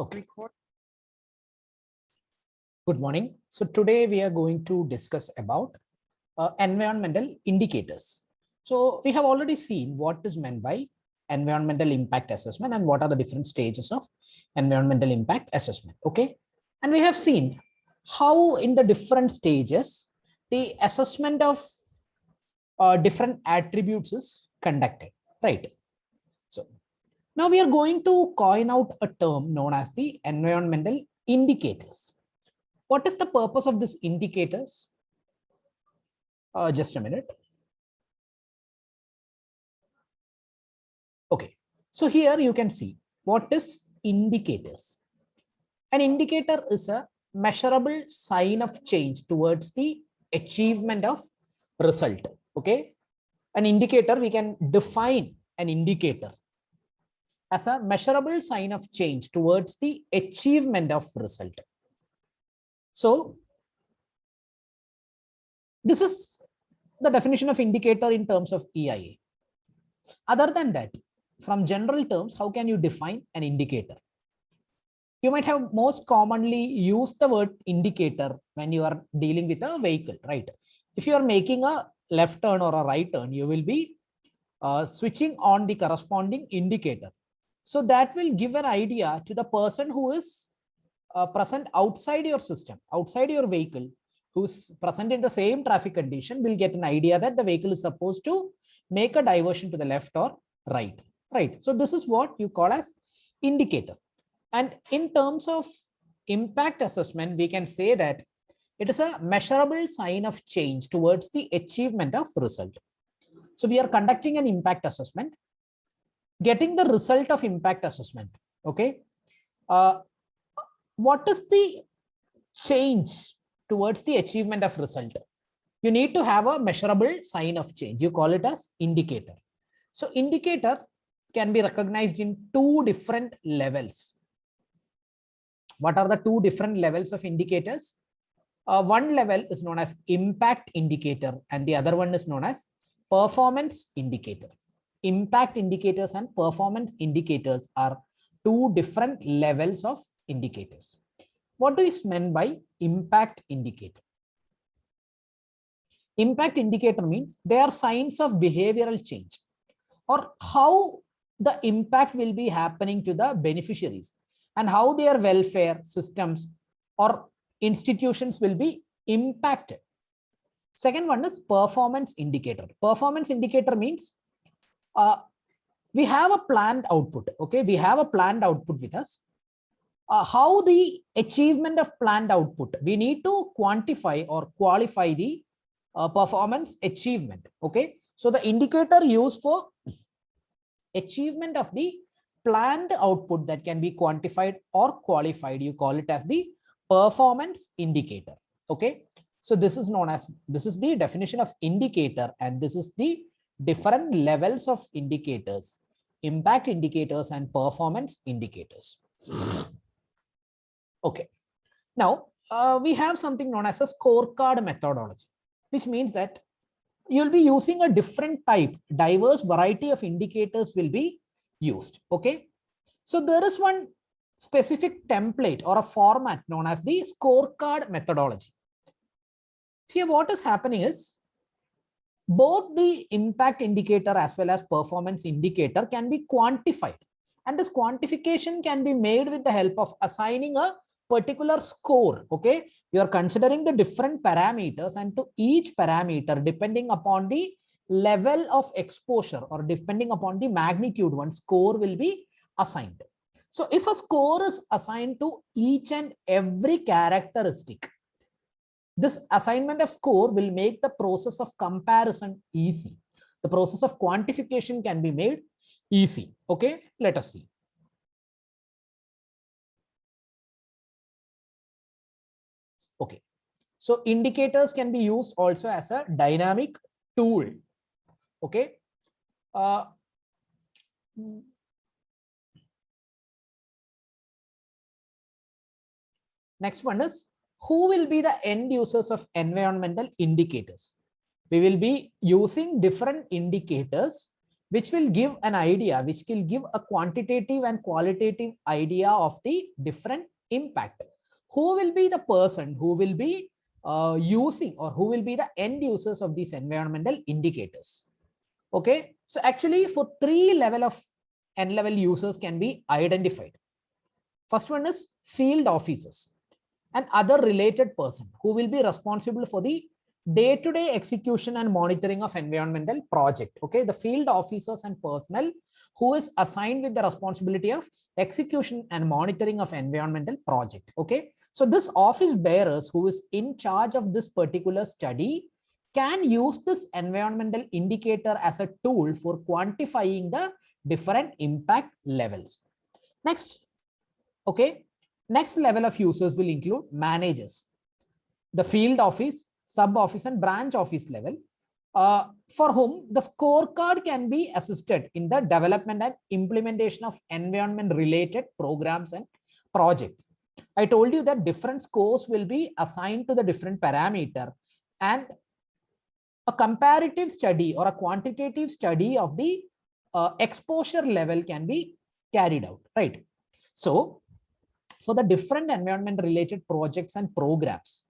Okay. Good morning. So today we are going to discuss about environmental indicators. So we have already seen what is meant by environmental impact assessment and what are the different stages of environmental impact assessment. Okay. And we have seen how in the different stages the assessment of different attributes is conducted, right? So now we are going to coin out a term known as the environmental indicators. What is the purpose of these indicators? Just a minute. Okay, so here you can see what is indicators. An indicator is a measurable sign of change towards the achievement of result. Okay, an indicator, we can define an indicator as a measurable sign of change towards the achievement of result. So this is the definition of indicator in terms of EIA. Other than that, from general terms, how can you define an indicator? You might have most commonly used the word indicator when you are dealing with a vehicle, right? If you are making a left turn or a right turn, you will be switching on the corresponding indicator. So that will give an idea to the person who is present outside your system, outside your vehicle, who's present in the same traffic condition, will get an idea that the vehicle is supposed to make a diversion to the left or right, right? So this is what you call as indicator. And in terms of impact assessment, we can say that it is a measurable sign of change towards the achievement of result. So we are conducting an impact assessment, getting the result of impact assessment. Okay. What is the change towards the achievement of result? You need to have a measurable sign of change. You call it as indicator. So indicator can be recognized in two different levels. What are the two different levels of indicators? One level is known as impact indicator and the other one is known as performance indicator. Impact indicators and performance indicators are two different levels of indicators. What is meant by impact indicator? Impact indicator means they are signs of behavioral change or how the impact will be happening to the beneficiaries and how their welfare systems or institutions will be impacted. Second one is performance indicator. Performance indicator means we have a planned output. Okay, we have a planned output with us. How the achievement of planned output, we need to quantify or qualify the performance achievement. Okay, so the indicator used for achievement of the planned output that can be quantified or qualified, you call it as the performance indicator. Okay, so this is known as, this is the definition of indicator and this is the different levels of indicators, impact indicators and performance indicators. Okay, now we have something known as a scorecard methodology, which means that you'll be using a different type, diverse variety of indicators will be used. Okay, so there is one specific template or a format known as the scorecard methodology. Here what is happening is both the impact indicator as well as performance indicator can be quantified, and this quantification can be made with the help of assigning a particular score. Okay, you are considering the different parameters and to each parameter, depending upon the level of exposure or depending upon the magnitude, one score will be assigned. So if a score is assigned to each and every characteristic, this assignment of score will make the process of comparison easy. The process of quantification can be made easy. Okay, let us see. Okay, so indicators can be used also as a dynamic tool. Okay, next one is, who will be the end users of environmental indicators? We will be using different indicators which will give an idea, which will give a quantitative and qualitative idea of the different impact. Who will be the person who will be using, or who will be the end users of these environmental indicators? Okay, so actually for 3 level of N level users can be identified. First one is field officers and other related person who will be responsible for the day-to-day execution and monitoring of environmental project. Okay, the field officers and personnel who is assigned with the responsibility of execution and monitoring of environmental project. Okay, so this office bearers who is in charge of this particular study can use this environmental indicator as a tool for quantifying the different impact levels. Next, okay, next level of users will include managers, the field office, sub office and branch office level, for whom the scorecard can be assisted in the development and implementation of environment related programs and projects. I told you that different scores will be assigned to the different parameter, and a comparative study or a quantitative study of the exposure level can be carried out, right? So for the different environment related projects and programs,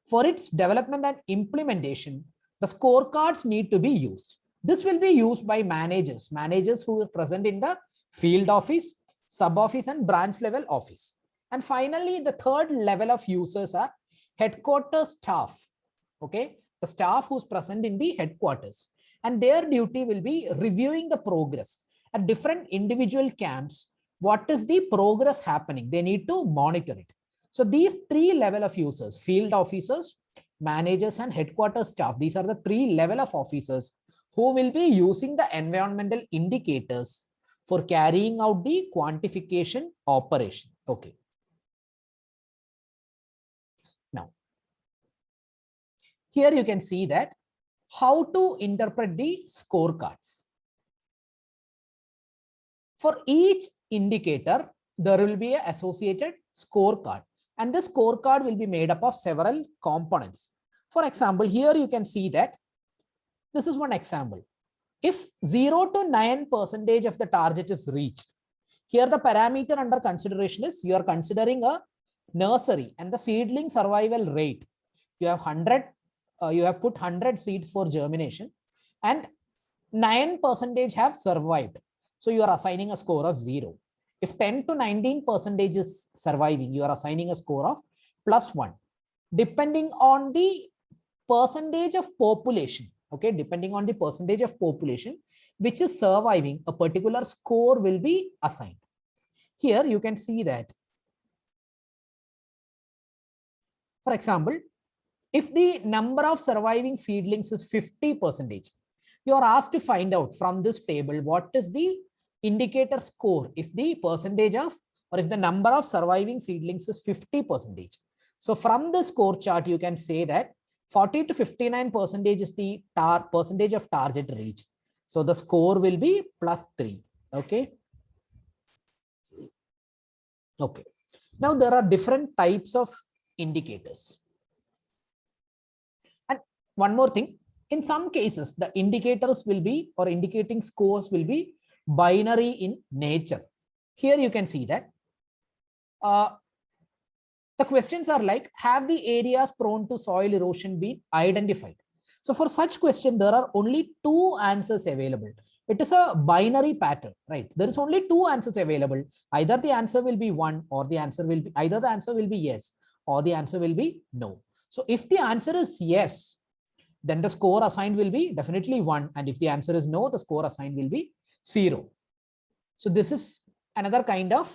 for its development and implementation, the scorecards need to be used. This will be used by managers who are present in the field office, sub office and branch level office. And finally, the third level of users are headquarters staff. Okay, the staff who's present in the headquarters, and their duty will be reviewing the progress at different individual camps. What is the progress happening? They need to monitor it. So these 3 level of users, field officers, managers and headquarters staff, these are the 3 level of officers who will be using the environmental indicators for carrying out the quantification operation. Okay. Now, here you can see that how to interpret the scorecards. For each indicator, there will be an associated scorecard, and the scorecard will be made up of several components. For example, here you can see that this is one example. If 0 to 9% of the target is reached, here the parameter under consideration is you are considering a nursery and the seedling survival rate. You have 100, you have put 100 seeds for germination and 9% have survived. So you are assigning a score of 0. If 10 to 19% is surviving, you are assigning a score of +1. Depending on the percentage of population, okay, depending on the percentage of population which is surviving, a particular score will be assigned. Here you can see that, for example, if the number of surviving seedlings is 50%, you are asked to find out from this table what is the indicator score if the percentage of, or if the number of surviving seedlings is 50%. So from the score chart, you can say that 40 to 59% is the percentage of target reached. So the score will be +3. Okay. Okay. Now there are different types of indicators. And one more thing, in some cases, the indicators will be, or indicating scores will be binary in nature. Here you can see that the questions are like, have the areas prone to soil erosion been identified? So for such question, there are only 2 answers available. It is a binary pattern, right? There is only 2 answers available. Either the answer will be 1, or the answer will be, either the answer will be yes, or the answer will be no. So if the answer is yes, then the score assigned will be definitely 1. And if the answer is no, the score assigned will be 0. So this is another kind of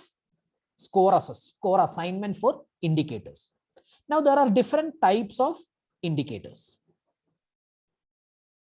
score assignment for indicators. Now there are different types of indicators.